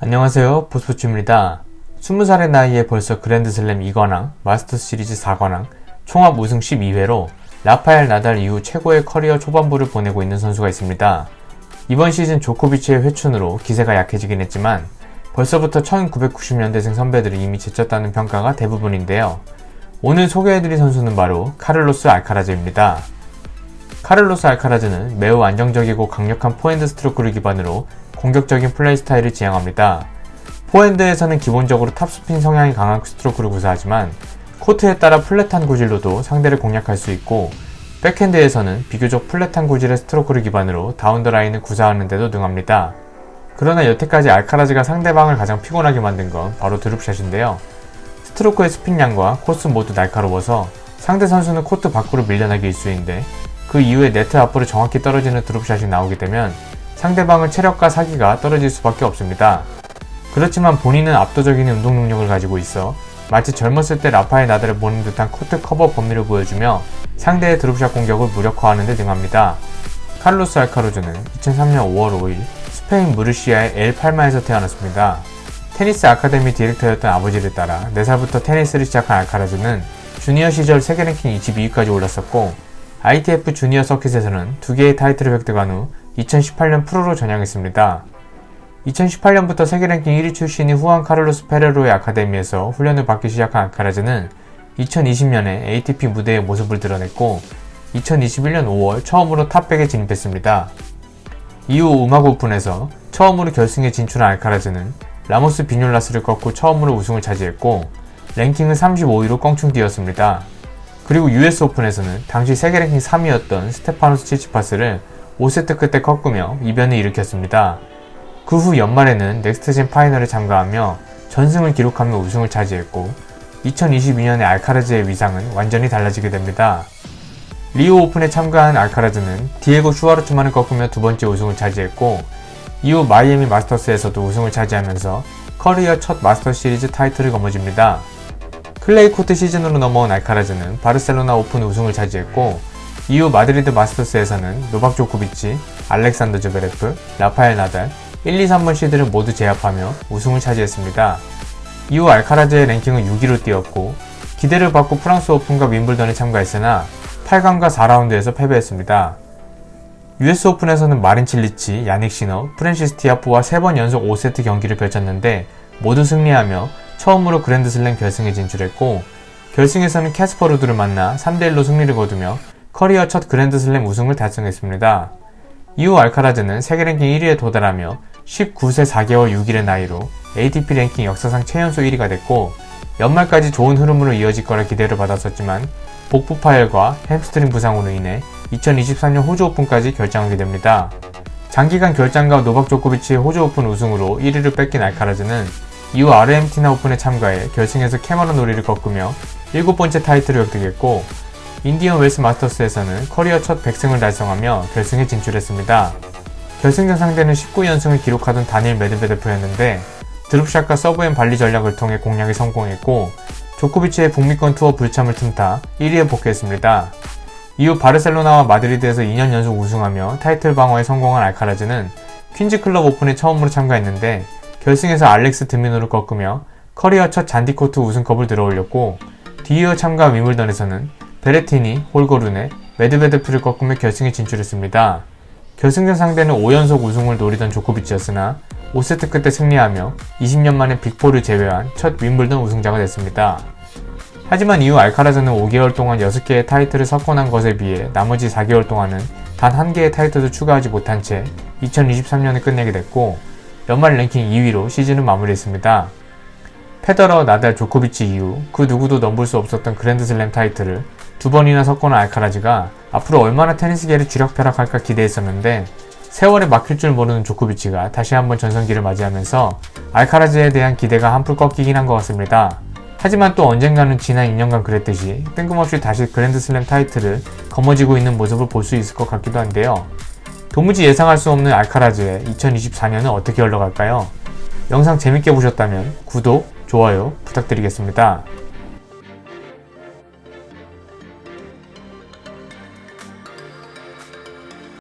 안녕하세요, 보스포츠입니다. 20살의 나이에 벌써 그랜드슬램 2관왕, 마스터스 시리즈 4관왕, 총합 우승 12회로 라파엘 나달 이후 최고의 커리어 초반부를 보내고 있는 선수가 있습니다. 이번 시즌 조코비치의 회춘으로 기세가 약해지긴 했지만 벌써부터 1990년대생 선배들이 이미 제쳤다는 평가가 대부분인데요. 오늘 소개해드릴 선수는 바로 카를로스 알카라즈입니다. 카를로스 알카라즈는 매우 안정적이고 강력한 포핸드 스트로크를 기반으로 공격적인 플레이 스타일을 지향합니다. 포핸드에서는 기본적으로 탑스핀 성향이 강한 스트로크를 구사하지만 코트에 따라 플랫한 구질로도 상대를 공략할 수 있고, 백핸드에서는 비교적 플랫한 구질의 스트로크를 기반으로 다운더라인을 구사하는 데도 능합니다. 그러나 여태까지 알카라즈가 상대방을 가장 피곤하게 만든 건 바로 드롭샷인데요. 스트로크의 스핀량과 코스 모두 날카로워서 상대 선수는 코트 밖으로 밀려나기 일쑤인데, 그 이후에 네트 앞으로 정확히 떨어지는 드롭샷이 나오게 되면 상대방의 체력과 사기가 떨어질 수밖에 없습니다. 그렇지만 본인은 압도적인 운동 능력을 가지고 있어 마치 젊었을 때 라파엘 나달을 보는 듯한 코트 커버 범위를 보여주며 상대의 드롭샷 공격을 무력화하는 데 능합니다. 카를로스 알카라즈는 2003년 5월 5일 스페인 무르시아의 엘 팔마에서 태어났습니다. 테니스 아카데미 디렉터였던 아버지를 따라 4살부터 테니스를 시작한 알카라즈는 주니어 시절 세계 랭킹 22위까지 올랐었고, ITF 주니어 서킷에서는 2개의 타이틀을 획득한 후 2018년 프로로 전향했습니다. 2018년부터 세계 랭킹 1위 출신인 후안 카를로스 페레로의 아카데미에서 훈련을 받기 시작한 알카라즈는 2020년에 ATP 무대에 모습을 드러냈고 2021년 5월 처음으로 탑100에 진입했습니다. 이후 음악 오픈에서 처음으로 결승에 진출한 알카라즈는 라모스 비뇰라스를 꺾고 처음으로 우승을 차지했고 랭킹은 35위로 껑충 뛰었습니다. 그리고 US 오픈에서는 당시 세계 랭킹 3위였던 스테파노스 치치파스를 5세트 끝에 꺾으며 이변을 일으켰습니다. 그 후 연말에는 넥스트젠 파이널에 참가하며 전승을 기록하며 우승을 차지했고 2022년에 알카라즈의 위상은 완전히 달라지게 됩니다. 리오 오픈에 참가한 알카라즈는 디에고 슈와르츠만을 꺾으며 두 번째 우승을 차지했고 이후 마이애미 마스터스에서도 우승을 차지하면서 커리어 첫 마스터 시리즈 타이틀을 거머쥡니다. 클레이 코트 시즌으로 넘어온 알카라즈는 바르셀로나 오픈 우승을 차지했고 이후 마드리드 마스터스에서는 노박 조코비치, 알렉산더 즈베레프, 라파엘 나달, 1, 2, 3번 시드를 모두 제압하며 우승을 차지했습니다. 이후 알카라즈의 랭킹은 6위로 뛰었고 기대를 받고 프랑스 오픈과 윈블던에 참가했으나 8강과 4라운드에서 패배했습니다. US 오픈에서는 마린 칠리치, 야닉 시너, 프랜시스 티아프와 3번 연속 5세트 경기를 펼쳤는데 모두 승리하며 처음으로 그랜드슬램 결승에 진출했고, 결승에서는 캐스퍼 루드를 만나 3대1로 승리를 거두며 커리어 첫 그랜드슬램 우승을 달성했습니다. 이후 알카라즈는 세계 랭킹 1위에 도달하며 19세 4개월 6일의 나이로 ATP 랭킹 역사상 최연소 1위가 됐고, 연말까지 좋은 흐름으로 이어질 거라 기대를 받았었지만 복부 파열과 햄스트링 부상으로 인해 2023년 호주 오픈까지 결장하게 됩니다. 장기간 결장과 노박 조코비치의 호주 오픈 우승으로 1위를 뺏긴 알카라즈는 이후 아르헨티나 오픈에 참가해 결승에서 캐머런 노리를 꺾으며 7번째 타이틀을 획득했고, 인디언 웰스 마스터스에서는 커리어 첫 100승을 달성하며 결승에 진출했습니다. 결승전 상대는 19연승을 기록하던 다니엘 메드베데프였는데 드롭샷과 서브앤 발리 전략을 통해 공략에 성공했고, 조코비치의 북미권 투어 불참을 틈타 1위에 복귀했습니다. 이후 바르셀로나와 마드리드에서 2년 연속 우승하며 타이틀 방어에 성공한 알카라즈는 퀸즈 클럽 오픈에 처음으로 참가했는데 결승에서 알렉스 드미노를 꺾으며 커리어 첫 잔디코트 우승컵을 들어올렸고, 뒤이어 참가한 윈블던에서는 베레티니, 홀거룬네, 메드베데프를 꺾으며 결승에 진출했습니다. 결승전 상대는 5연속 우승을 노리던 조코비치였으나 5세트 끝에 승리하며 20년 만에 빅4를 제외한 첫 윈블던 우승자가 됐습니다. 하지만 이후 알카라즈는 5개월 동안 6개의 타이틀을 석권한 것에 비해 나머지 4개월 동안은 단 1개의 타이틀도 추가하지 못한 채 2023년을 끝내게 됐고, 연말 랭킹 2위로 시즌을 마무리했습니다. 페더러, 나달, 조코비치 이후 그 누구도 넘볼 수 없었던 그랜드슬램 타이틀을 2번이나 석권한 알카라즈가 앞으로 얼마나 테니스계를 쥐락펴락할까 기대했었는데 세월에 막힐 줄 모르는 조코비치가 다시 한번 전성기를 맞이하면서 알카라즈에 대한 기대가 한풀 꺾이긴 한 것 같습니다. 하지만 또 언젠가는 지난 2년간 그랬듯이 뜬금없이 다시 그랜드슬램 타이틀을 거머쥐고 있는 모습을 볼 수 있을 것 같기도 한데요. 도무지 예상할 수 없는 알카라즈의 2024년은 어떻게 흘러갈까요? 영상 재밌게 보셨다면 구독, 좋아요 부탁드리겠습니다.